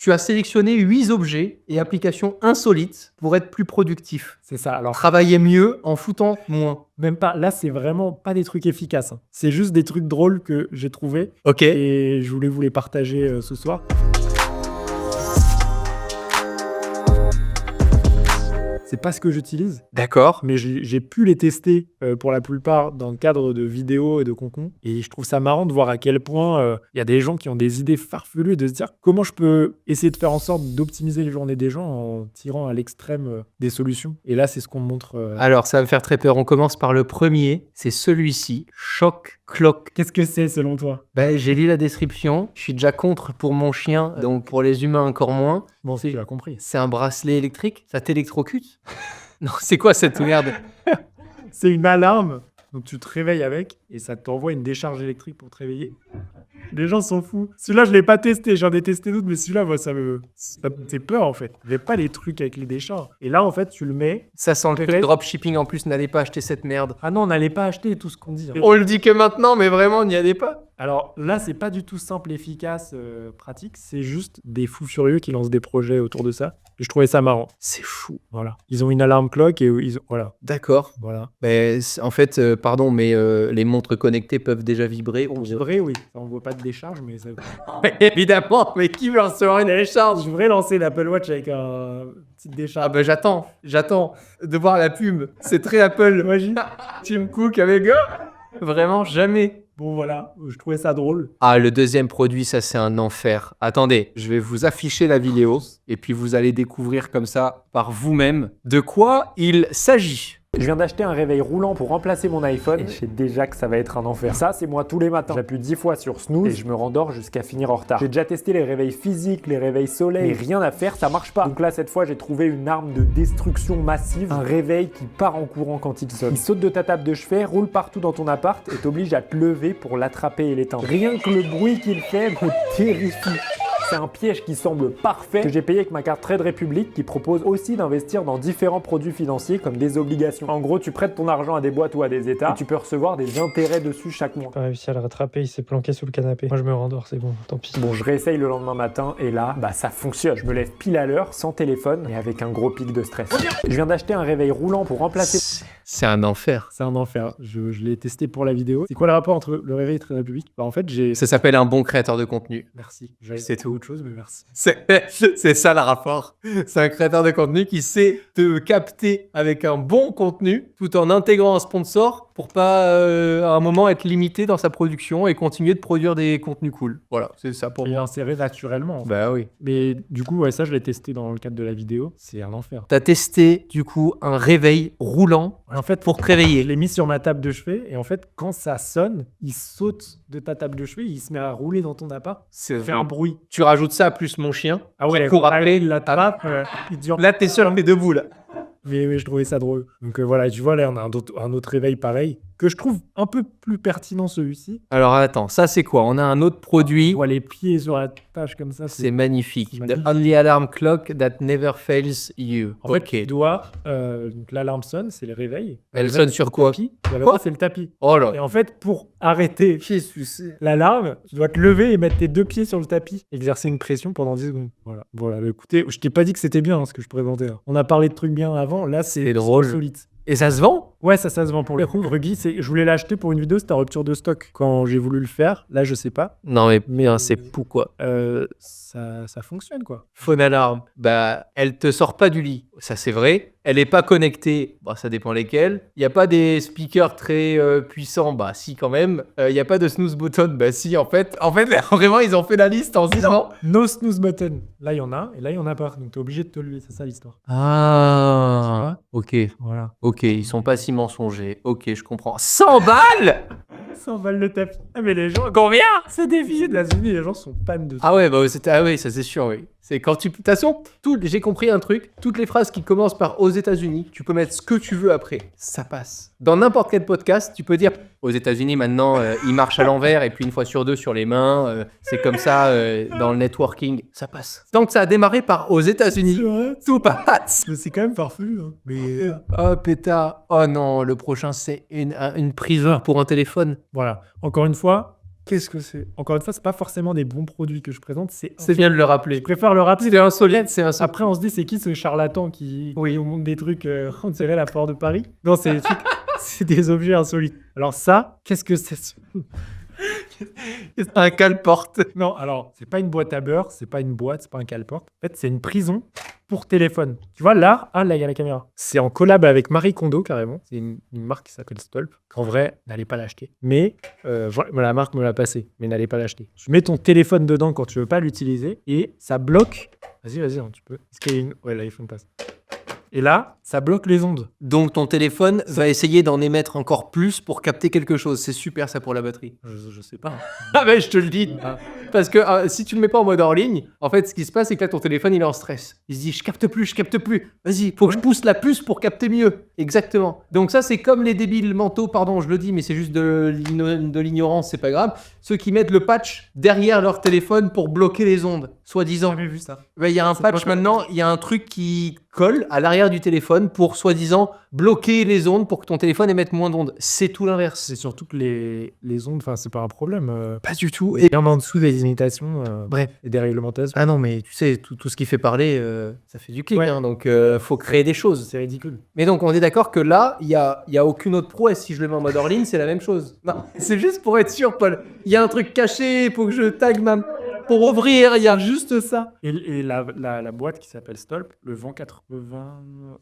Tu as sélectionné 8 objets et applications insolites pour être plus productif. C'est ça. Alors, Travailler mieux en foutant moins. même pas. Là, c'est vraiment pas des trucs efficaces, hein. C'est juste des trucs drôles que j'ai trouvés Ok. et je voulais vous les partager ce soir. C'est pas ce que j'utilise, D'accord. mais j'ai pu les tester pour la plupart dans le cadre de vidéos et de contenus. Et je trouve ça marrant de voir à quel point il y a des gens qui ont des idées farfelues et de se dire comment je peux essayer de faire en sorte d'optimiser les journées des gens en tirant à l'extrême des solutions. Et là, c'est ce qu'on montre. Alors, ça va me faire très peur. On commence par le premier. C'est celui-ci. Choc Clock. Qu'est-ce que c'est selon toi? Ben, j'ai lu la description. Je suis déjà contre pour mon chien, donc pour les humains encore moins. Bon, si, tu l'as compris. C'est un bracelet électrique. Ça t'électrocute? Non, c'est quoi cette merde? C'est une alarme. Donc tu te réveilles avec et ça t'envoie une décharge électrique pour te réveiller. Les gens sont fous. Celui-là, je l'ai pas testé. J'en ai testé d'autres, mais celui-là, moi, ça me fait peur, en fait. Il n'y a pas les trucs avec les décharges. Et là, en fait, tu le mets. Ça sent le Peut-être. dropshipping en plus. N'allez pas acheter cette merde. Ah non, on n'allait pas acheter tout ce qu'on dit, hein. On le dit que maintenant, mais vraiment, n'y allez pas. Alors là, c'est pas du tout simple, efficace, pratique. C'est juste des fous furieux qui lancent des projets autour de ça. Et je trouvais ça marrant. C'est fou. Voilà. Ils ont une alarme clock et ils ont... Voilà. D'accord. Voilà. Ben, en fait, pardon, mais les montres connectées peuvent déjà vibrer. C'est vrai, oui. Ça envoie pas de décharge, mais ça... Évidemment, mais qui veut recevoir une décharge? Je voudrais lancer l'Apple Watch avec un petite décharge. Ah ben j'attends de voir la pub. C'est très Apple. Imagine. Tim Cook avec vraiment jamais. Bon, voilà. Je trouvais ça drôle. Ah, le deuxième produit, ça c'est un enfer. Attendez, je vais vous afficher la vidéo et puis vous allez découvrir comme ça par vous-même de quoi il s'agit. Je viens d'acheter un réveil roulant pour remplacer mon iPhone et je sais déjà que ça va être un enfer. Ça, c'est moi tous les matins. J'appuie 10 fois sur snooze et je me rendors jusqu'à finir en retard. J'ai déjà testé les réveils physiques, les réveils soleil, mais rien à faire, ça marche pas. Donc là, cette fois, j'ai trouvé une arme de destruction massive, un réveil qui part en courant quand il sonne. Il saute de ta table de chevet, roule partout dans ton appart et t'oblige à te lever pour l'attraper et l'éteindre. Rien que le bruit qu'il fait me terrifie. C'est un piège qui semble parfait que j'ai payé avec ma carte Trade Republic qui propose aussi d'investir dans différents produits financiers comme des obligations. En gros, tu prêtes ton argent à des boîtes ou à des états et tu peux recevoir des intérêts dessus chaque mois. Pas réussi à le rattraper, il s'est planqué sous le canapé. Moi je me rendors, c'est bon, tant pis. Bon, je réessaye le lendemain matin et là, ça fonctionne. Je me lève pile à l'heure, sans téléphone et avec un gros pic de stress. Je viens d'acheter un réveil roulant pour remplacer... C'est un enfer. C'est un enfer. Je l'ai testé pour la vidéo. C'est quoi le rapport entre le réveil et Trade Republic? En fait, j'ai... Ça s'appelle un bon créateur de contenu. Merci. C'est tout. Autre chose, mais merci. C'est ça le rapport. C'est un créateur de contenu qui sait te capter avec un bon contenu tout en intégrant un sponsor pour pas à un moment être limité dans sa production et continuer de produire des contenus cool. Voilà, c'est ça pour Et moi. inséré naturellement. Bah oui. Mais du coup, ouais, ça, je l'ai testé dans le cadre de la vidéo. C'est un enfer. T'as testé du coup un réveil roulant En fait, pour te je réveiller. l'ai mis sur ma table de chevet et en fait, quand ça sonne, il saute de ta table de chevet, il se met à rouler dans ton appart. C'est Il fait un bruit. Tu rajoutes ça plus mon chien. Ah ouais, Pour quand rappeler, il l'attrape, il dure. Là t'es seul mais debout là. Mais je trouvais ça drôle. Donc voilà, tu vois, là, on a un autre réveil pareil, que je trouve un peu plus pertinent celui-ci. Alors attends, ça c'est quoi? On a un autre produit. Tu vois les pieds sur la tâche comme ça. C'est magnifique. c'est The magnifique. only alarm clock that never fails you. En fait, Ok. tu dois. Donc l'alarme sonne, c'est le réveil. Elle Le sonne sur quoi? tapis. La Quoi réveil, c'est le tapis. Oh là. Et en fait, pour arrêter l'alarme, tu dois te lever et mettre tes 2 pieds sur le tapis. Exercer une pression pendant 10 secondes. Voilà. Voilà. Écoutez, je t'ai pas dit que c'était bien ce que je présentais là. On a parlé de trucs bien avant. Là, c'est drôle. solide. Et ça se vend? Ouais, ça se vend pour le coup. Rugby, je voulais l'acheter pour une vidéo, c'était en rupture de stock. Quand j'ai voulu le faire, là, je sais pas. Non mais c'est pourquoi? Ça fonctionne quoi. Phone alarme. Bah, elle te sort pas du lit. Ça c'est vrai. Elle est pas connectée. Bah, ça dépend lesquels. Il y a pas des speakers très puissants. Bah, si quand même. Il y a pas de snooze button. Bah, si en fait, vraiment ils ont fait la liste en se disant. No snooze button. Là, il y en a et là, il y en a pas. Donc, t'es obligé de te lever. C'est ça l'histoire. Ah. Ok. Voilà. Ok, ils sont pas si mensongers. Ok, je comprends. 100 balles? 100 balles le tapis. Ah, mais les gens. Combien? C'est des filles de la Zuni. Les gens sont pannes de ça. Ah ouais, bah c'était ah oui, ça c'est sûr, oui. C'est quand tu de toute façon, j'ai compris un truc, toutes les phrases qui commencent par aux États-Unis, tu peux mettre ce que tu veux après, ça passe. Dans n'importe quel podcast, tu peux dire aux États-Unis maintenant, ils marchent à l'envers et puis une fois sur deux sur les mains, c'est comme ça dans le networking, ça passe. Tant que ça a démarré par aux États-Unis, tout passe. Mais c'est quand même farfelu. Hein. Mais Oh pétard, oh non, le prochain c'est une priseur pour un téléphone. voilà. Encore une fois, Qu'est-ce que c'est? Encore une fois, c'est pas forcément des bons produits que je présente, C'est bien de le rappeler. Je préfère le rappeler. C'est insolite, c'est insolite. Après, on se dit, c'est qui ce charlatan qui nous montre des trucs, on dirait la porte de Paris? Non, c'est des trucs, c'est des objets insolites. Alors ça, qu'est-ce que c'est? C'est un cale-porte. Non, alors, c'est pas une boîte à beurre, c'est pas une boîte, c'est pas un cale-porte. En fait, c'est une prison pour téléphone. Tu vois, là, il y a la caméra. C'est en collab avec Marie Kondo, carrément. C'est une marque qui s'appelle Stolp. Qu'en vrai, n'allez pas l'acheter. Mais, la marque me l'a passé, mais n'allez pas l'acheter. Tu mets ton téléphone dedans quand tu veux pas l'utiliser et ça bloque. Vas-y, hein, tu peux. Est-ce qu'il y a une... Ouais, l'iPhone passe. Et là, ça bloque les ondes. Donc ton téléphone va essayer d'en émettre encore plus pour capter quelque chose. C'est super ça pour la batterie. Je sais pas. Ah ben je te le dis. Parce que si tu le mets pas en mode hors ligne, en fait ce qui se passe c'est que là ton téléphone il est en stress. Il se dit je capte plus. Vas-y, faut que je pousse la puce pour capter mieux. Exactement. Donc ça c'est comme les débiles mentaux, pardon je le dis mais c'est juste de l'ignorance, c'est pas grave. Ceux qui mettent le patch derrière leur téléphone pour bloquer les ondes, soi-disant. J'ai jamais vu ça. Il y a un patch maintenant, il y a un truc qui colle à l'arrière du téléphone pour soi-disant bloquer les ondes pour que ton téléphone émette moins d'ondes. C'est tout l'inverse. C'est surtout que les ondes, c'est pas un problème. Pas du tout. Et bien en dessous des limitations Bref. et des réglementations. Ah non, mais tu sais, tout ce qui fait parler, ça fait du clic. Ouais. Hein, donc, faut créer des choses. C'est ridicule. Mais donc, on est d'accord que là, il y a aucune autre prouesse. Si je le mets en mode hors ligne, c'est la même chose. Non, c'est juste pour être sûr, Paul. Il y a un truc caché, faut que je tag pour ouvrir, il y a juste ça. Et la boîte qui s'appelle Stolp le vend 80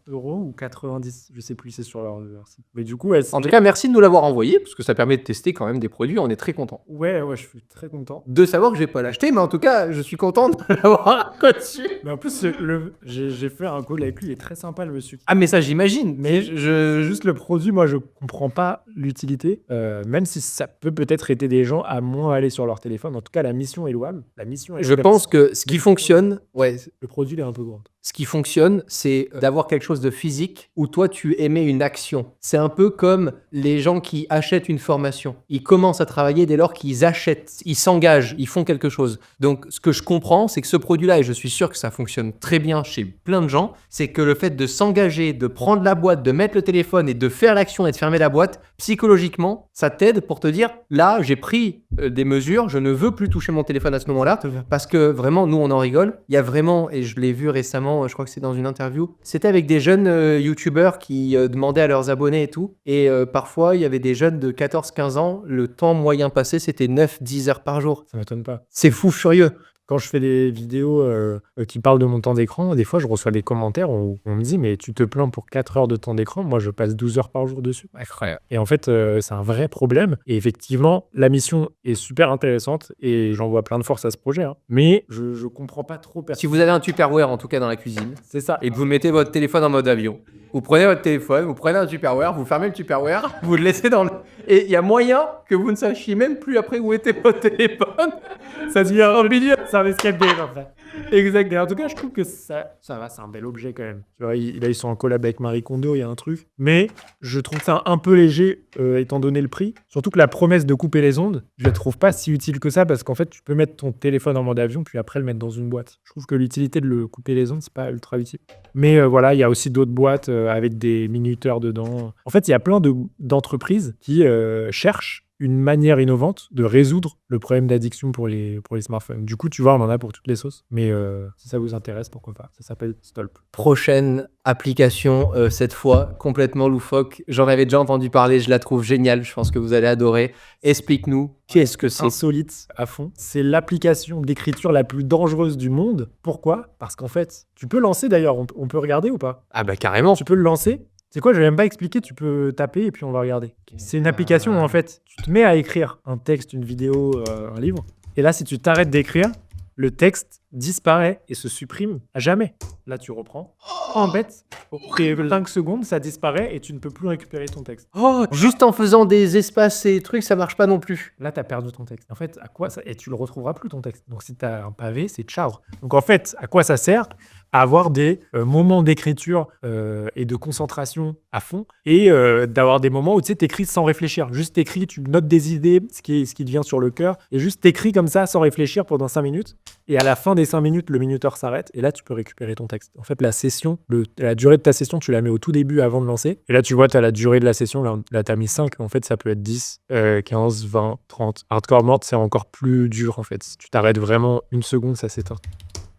€ ou 90, je sais plus, c'est sur leur site. Mais du coup, En tout cas, merci de nous l'avoir envoyé, parce que ça permet de tester quand même des produits, on est très content. Ouais, je suis très content. De savoir que je vais pas l'acheter, mais en tout cas, je suis content de l'avoir dessus. Mais en plus, j'ai fait un call avec lui, il est très sympa le monsieur. Ah mais ça j'imagine, Mais juste le produit, moi je comprends pas l'utilité, même si ça peut-être aider des gens à moins aller sur leur téléphone. En tout cas, la mission est louable. Je pense que ce qui fonctionne, le produit il est un peu grand. Ce qui fonctionne, c'est d'avoir quelque chose de physique où toi, tu émets une action. C'est un peu comme les gens qui achètent une formation. Ils commencent à travailler dès lors qu'ils achètent, ils s'engagent, ils font quelque chose. Donc, ce que je comprends, c'est que ce produit-là, et je suis sûr que ça fonctionne très bien chez plein de gens, c'est que le fait de s'engager, de prendre la boîte, de mettre le téléphone et de faire l'action et de fermer la boîte, psychologiquement, ça t'aide pour te dire, là, j'ai pris des mesures, je ne veux plus toucher mon téléphone à ce moment-là, parce que vraiment, nous, on en rigole. Il y a vraiment, et je l'ai vu récemment, je crois que c'est dans une interview, c'était avec des jeunes youtubeurs qui demandaient à leurs abonnés et tout, et parfois il y avait des jeunes de 14-15 ans, le temps moyen passé c'était 9-10 heures par jour. Ça m'étonne pas. C'est fou furieux. Quand je fais des vidéos qui parlent de mon temps d'écran, des fois je reçois des commentaires où on me dit mais tu te plains pour 4 heures de temps d'écran, moi je passe 12 heures par jour dessus. Incroyable. Et en fait c'est un vrai problème et effectivement la mission est super intéressante et j'envoie plein de force à ce projet, hein. Mais je comprends pas trop. Si vous avez un Tupperware en tout cas dans la cuisine, c'est ça. Et que vous mettez votre téléphone en mode avion, vous prenez votre téléphone, vous prenez un Tupperware, vous fermez le Tupperware, vous le laissez dans le... Et il y a moyen que vous ne sachiez même plus après où était votre téléphone. Ça devient un milieu, c'est un escape game en fait. Exact. Et en tout cas, je trouve que ça va, c'est un bel objet quand même. Tu vois, là, ils sont en collab avec Marie Kondo, il y a un truc. Mais je trouve ça un peu léger, étant donné le prix. Surtout que la promesse de couper les ondes, je la trouve pas si utile que ça, parce qu'en fait, tu peux mettre ton téléphone en mode avion, puis après le mettre dans une boîte. Je trouve que l'utilité de le couper les ondes, c'est pas ultra utile. Mais voilà, il y a aussi d'autres boîtes avec des minuteurs dedans. En fait, il y a plein d'entreprises qui cherchent une manière innovante de résoudre le problème d'addiction pour les smartphones. Du coup, tu vois, on en a pour toutes les sauces. Mais si ça vous intéresse, pourquoi pas. Ça s'appelle Stolp. Prochaine application, cette fois, complètement loufoque. J'en avais déjà entendu parler, je la trouve géniale. Je pense que vous allez adorer. Explique-nous, qu'est-ce que c'est ? Insolite à fond. C'est l'application d'écriture la plus dangereuse du monde. Pourquoi ? Parce qu'en fait, tu peux lancer d'ailleurs, on peut regarder ou pas ? Ah bah carrément. Tu peux le lancer. C'est quoi, je vais même pas expliquer, tu peux taper et puis on va regarder. C'est une application où en fait, tu te mets à écrire un texte, une vidéo, un livre. Et là, si tu t'arrêtes d'écrire, le texte disparaît et se supprime à jamais. Là, tu reprends. En bête, après 5 secondes, ça disparaît et tu ne peux plus récupérer ton texte. Oh, juste en faisant des espaces et trucs, ça marche pas non plus. Là, tu as perdu ton texte. En fait, à quoi ça... Et tu le retrouveras plus ton texte. Donc, si tu as un pavé, c'est ciao. Donc, en fait, à quoi ça sert ? à avoir des moments d'écriture et de concentration à fond et d'avoir des moments où tu sais, t'écris sans réfléchir. Juste t'écris, tu notes des idées, ce qui te vient sur le cœur et juste t'écris comme ça sans réfléchir pendant 5 minutes. Et à la fin des 5 minutes, le minuteur s'arrête et là, tu peux récupérer ton texte. En fait, la session, la durée de ta session, tu la mets au tout début avant de lancer. Et là, tu vois, tu as la durée de la session. Là tu as mis 5. En fait, ça peut être 10, 15, 20, 30. Hardcore mode, c'est encore plus dur en fait. Si tu t'arrêtes vraiment une seconde, ça s'éteint.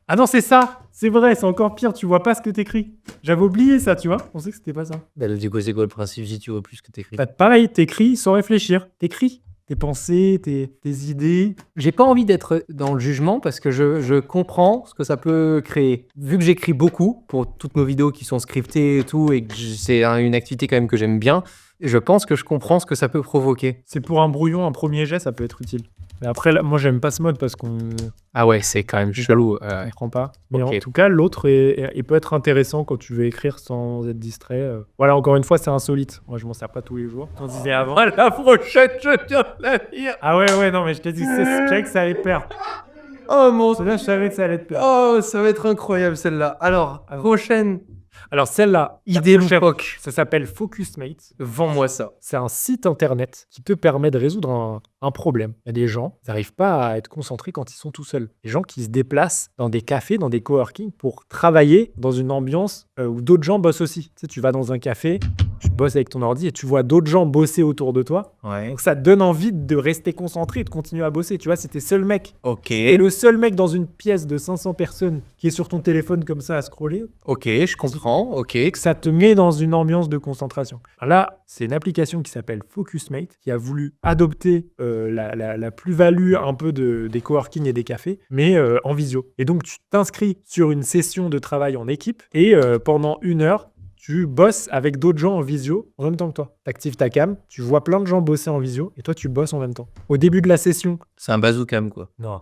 Ah non, c'est ça. C'est vrai, c'est encore pire. Tu vois pas ce que t'écris. J'avais oublié ça, tu vois. Je pensais que c'était pas ça. Bah, du coup, c'est quoi le principe si tu vois plus ce que t'écris? Bah, pareil, t'écris sans réfléchir. T'écris tes pensées, tes idées. J'ai pas envie d'être dans le jugement parce que je comprends ce que ça peut créer. Vu que j'écris beaucoup pour toutes nos vidéos qui sont scriptées et tout, et que c'est une activité quand même que j'aime bien, je pense que je comprends ce que ça peut provoquer. C'est pour un brouillon, un premier jet, ça peut être utile. Mais après, là, moi, j'aime pas ce mode parce qu'on Ah ouais, c'est quand même chelou. comprend pas. Mais Ok. en tout cas, l'autre, il peut être intéressant quand tu veux écrire sans être distrait. Voilà, encore une fois, c'est insolite. Moi, je m'en sers pas tous les jours. On disait avant. À la prochaine, je viens de la lire. Ah ouais, non, mais je t'ai dit, je savais que ça allait te perdre. Oh mon... Celle-là, je savais que ça allait te perdre. Oh, ça va être incroyable celle-là. Alors, prochaine Alors, celle-là, idée prochaine, loufoque. ça s'appelle Focusmate. Vends-moi ça. C'est un site internet qui te permet de résoudre un problème. Il y a des gens qui n'arrivent pas à être concentrés quand ils sont tout seuls. Des gens qui se déplacent dans des cafés, dans des coworking pour travailler dans une ambiance où d'autres gens bossent aussi. Tu sais, tu vas dans un café, tu bosses avec ton ordi et tu vois d'autres gens bosser autour de toi. Ouais. Donc ça te donne envie de rester concentré et de continuer à bosser. Tu vois, c'est tes seuls mecs. Ok. Et le seul mec dans une pièce de 500 personnes qui est sur ton téléphone comme ça à scroller, Ok, je comprends. Ok. que ça te met dans une ambiance de concentration. Alors là, c'est une application qui s'appelle Focusmate, qui a voulu adopter la plus-value un peu des coworking et des cafés, mais en visio. Et donc, tu t'inscris sur une session de travail en équipe et pendant 1 heure, tu bosses avec d'autres gens en visio en même temps que toi. Tu actives ta cam, tu vois plein de gens bosser en visio et toi, tu bosses en même temps. Au début de la session... C'est un bazookam, quoi. Non.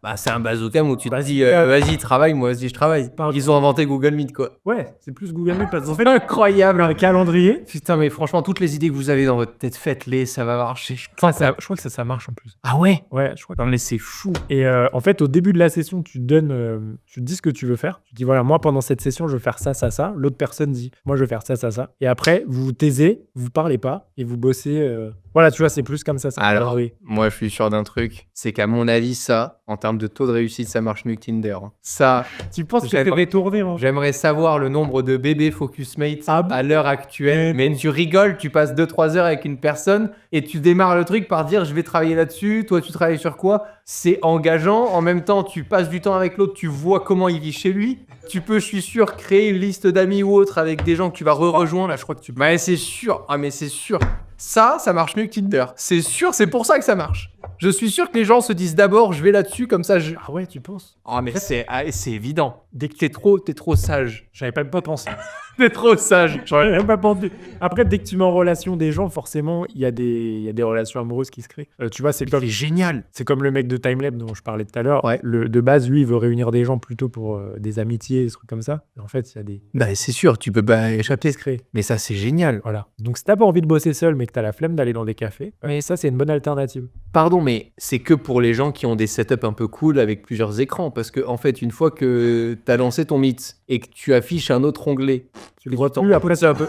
Bah, c'est un bazookam où tu vas-y, travaille, moi aussi, je travaille. Ils ont inventé Google Meet, quoi. Ouais, c'est plus Google Meet parce qu'ils ont fait Incroyable. un calendrier. Putain, mais franchement, toutes les idées que vous avez dans votre tête, faites-les, ça va marcher. Je crois que ça marche en plus. Ah ouais? Ouais, je crois que... Non, mais c'est fou. Et en fait, au début de la session, tu te dis ce que tu veux faire. Tu dis, voilà, moi, pendant cette session, je veux faire ça, ça, ça. L'autre personne dit, moi, je veux faire ça, ça, ça. Et après, vous vous taisez, vous parlez pas et vous bossez. Voilà, tu vois, c'est plus comme ça. Alors, oui. moi, je suis sûr d'un truc, c'est qu'à mon avis, ça, en termes de taux de réussite, ça marche mieux que Tinder. Hein. Ça, Tu penses que tu J'aimerais- fais tourner, hein. j'aimerais savoir le nombre de bébés Focusmate Ah bon? à l'heure actuelle. Mais tu rigoles, tu passes 2-3 heures avec une personne et tu démarres le truc par dire je vais travailler là-dessus, toi tu travailles sur quoi? C'est engageant. En même temps, tu passes du temps avec l'autre, tu vois comment il vit chez lui. Tu peux, je suis sûr, créer une liste d'amis ou autre avec des gens que tu vas rejoindre. Là, je crois que tu... Mais c'est sûr. Ah, mais c'est sûr. Ça marche mieux que Tinder. C'est sûr, c'est pour ça que ça marche. Je suis sûr que les gens se disent d'abord, je vais là-dessus, comme ça je... Ah ouais, tu penses? Ah, mais c'est évident. Dès que t'es trop sage. J'avais même pas pensé. T'es trop sage. J'aurais même pas pensé. Après, dès que tu mets en relation des gens, forcément, il y a des relations amoureuses qui se créent. Tu vois, c'est génial. C'est comme le mec de Timelab dont je parlais tout à l'heure. Ouais. De base, lui, il veut réunir des gens plutôt pour des amitiés, des trucs comme ça. Et en fait, il y a des Bah, c'est sûr, tu peux pas échapper. qui se créent. Mais ça, c'est génial. Voilà. Donc, si t'as pas envie de bosser seul, mais que t'as la flemme d'aller dans des cafés, ça, c'est une bonne alternative. Pardon, mais c'est que pour les gens qui ont des setups un peu cool avec plusieurs écrans. Parce que, en fait, une fois que t'as lancé ton Meet et que tu affiches un autre onglet, Tu le vois plus, après, c'est un peu...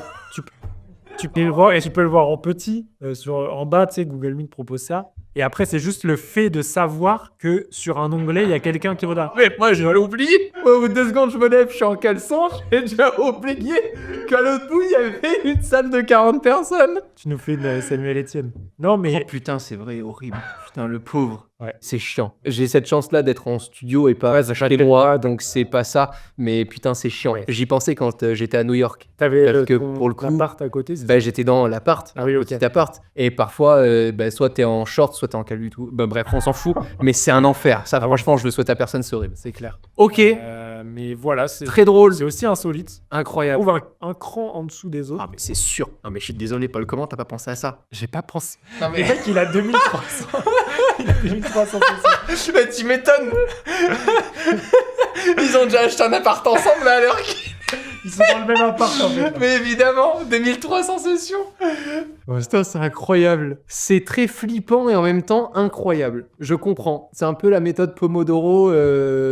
Tu peux le voir, et tu peux le voir en petit. En bas, tu sais, Google Meet propose ça. Et après, c'est juste le fait de savoir que sur un onglet, il y a quelqu'un qui regarde. Mais moi, j'ai oublié. Moi, au bout de 2 secondes, je me lève, je suis en caleçon. J'ai déjà oublié qu'à l'autre bout, il y avait une salle de 40 personnes. Tu nous fais une Samuel Etienne. Non, mais... Oh putain, c'est vrai, horrible. Putain, le pauvre. Ouais. C'est chiant. J'ai cette chance-là d'être en studio et pas chez moi, donc c'est pas ça. Mais putain, c'est chiant. Ouais. J'y pensais quand j'étais à New York. T'avais Parce que ton pour le coup, appart à côté, c'est Bah, j'étais dans l'appart, Ah oui, ok. petit appart. Et parfois, soit t'es en short, soit t'es en calme du tout. Bah, bref, on s'en fout. Mais c'est un enfer. Ça, franchement, je le souhaite à personne, c'est horrible. c'est clair. Ok, Mais voilà, c'est très drôle, c'est aussi insolite. Je incroyable. trouve un cran en dessous des autres. Ah, mais c'est sûr. Non, mais je suis désolé, Paul, comment t'as pas pensé à ça? J'ai pas pensé. Non, Le mec, il a 2300. Il a 2300 sessions. mais tu m'étonnes. Ils ont déjà acheté un appart ensemble là, à l'heure. Ils sont dans le même appart en fait. Mais évidemment, 2300 sessions. Oh, putain, c'est incroyable. C'est très flippant et en même temps incroyable. Je comprends. C'est un peu la méthode Pomodoro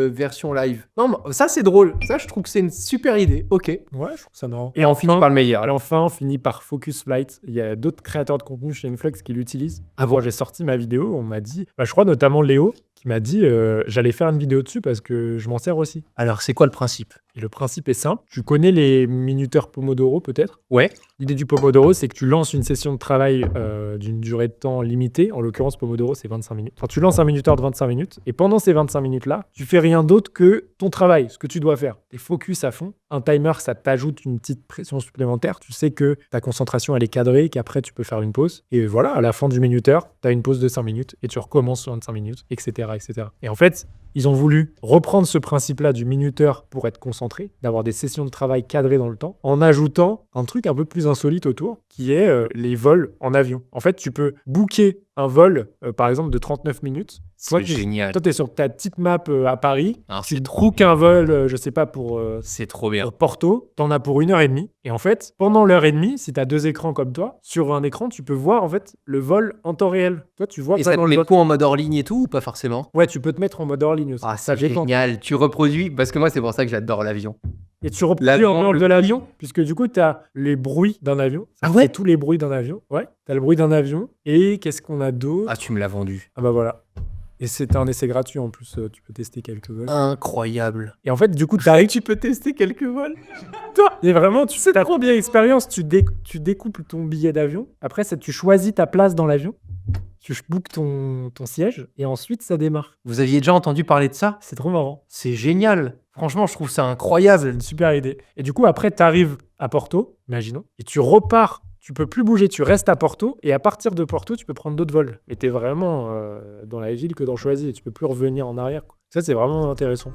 version live. Non, mais ça c'est drôle. Ça, je trouve que c'est une super idée. Ok. Ouais, je trouve ça marrant. Et on finit par le meilleur. Et enfin, on finit par Focus Flight. Il y a d'autres créateurs de contenu chez Influx qui l'utilisent. Ah bon? Quand j'ai sorti ma vidéo, on m'a dit, je crois notamment Léo, qui m'a dit j'allais faire une vidéo dessus parce que je m'en sers aussi. Alors, c'est quoi le principe? Et le principe est simple. Tu connais les minuteurs Pomodoro peut-être? Ouais. L'idée du Pomodoro, c'est que tu lances une session de travail d'une durée de temps limitée. En l'occurrence, Pomodoro, c'est 25 minutes. Enfin, tu lances un minuteur de 25 minutes et pendant ces 25 minutes-là, tu fais rien d'autre que ton travail, ce que tu dois faire. Tu es focus à fond. Un timer, ça t'ajoute une petite pression supplémentaire. Tu sais que ta concentration, elle est cadrée, qu'après, tu peux faire une pause. Et voilà, à la fin du minuteur, tu as une pause de 5 minutes et tu recommences sur 25 minutes, etc., etc. Et en fait, ils ont voulu reprendre ce principe-là du minuteur pour être concentré, d'avoir des sessions de travail cadrées dans le temps, en ajoutant un truc un peu plus insolite autour, qui est les vols en avion. En fait, tu peux booker un vol, par exemple, de 39 minutes. C'est génial. Toi, tu es sur ta petite map à Paris, Alors, tu c'est bookes un vol, je sais pas, pour C'est trop bien. Porto, t'en as pour 1h30. Et en fait, pendant l'heure et demie, si t'as 2 écrans comme toi, sur un écran, tu peux voir en fait le vol en temps réel. Toi, tu vois Et ça te pendant met le vol. tout en mode hors ligne et tout ou pas forcément? Ouais, tu peux te mettre en mode hors ligne aussi. Ah, Ça c'est dépend. génial. Tu reproduis, parce que moi, c'est pour ça que j'adore l'avion. Et tu reproduis L'avion, en dehors le- de l'avion, puisque du coup, tu as les bruits d'un avion. Ça Ah ouais? fait tous les bruits d'un avion. Ouais, tu as le bruit d'un avion. Et qu'est-ce qu'on a d'autre? Ah, tu me l'as vendu. Ah bah voilà. Et c'est un essai gratuit en plus, tu peux tester quelques vols. Incroyable. Et en fait, du coup, t'arrives, Tu peux tester quelques vols. et vraiment, tu sais, t'as trop bien expérience, tu découpes ton billet d'avion. Après, ça, tu choisis ta place dans l'avion. Tu bookes ton siège. Et ensuite, ça démarre. Vous aviez déjà entendu parler de ça? C'est trop marrant. C'est génial. Franchement, je trouve ça incroyable. C'est une super idée. Et du coup, après, tu arrives à Porto, imaginons, et tu repars. Tu peux plus bouger, tu restes à Porto, et à partir de Porto, tu peux prendre d'autres vols. Et tu es vraiment dans la ville que dans Choisy, et tu peux plus revenir en arrière, quoi. Ça, c'est vraiment intéressant.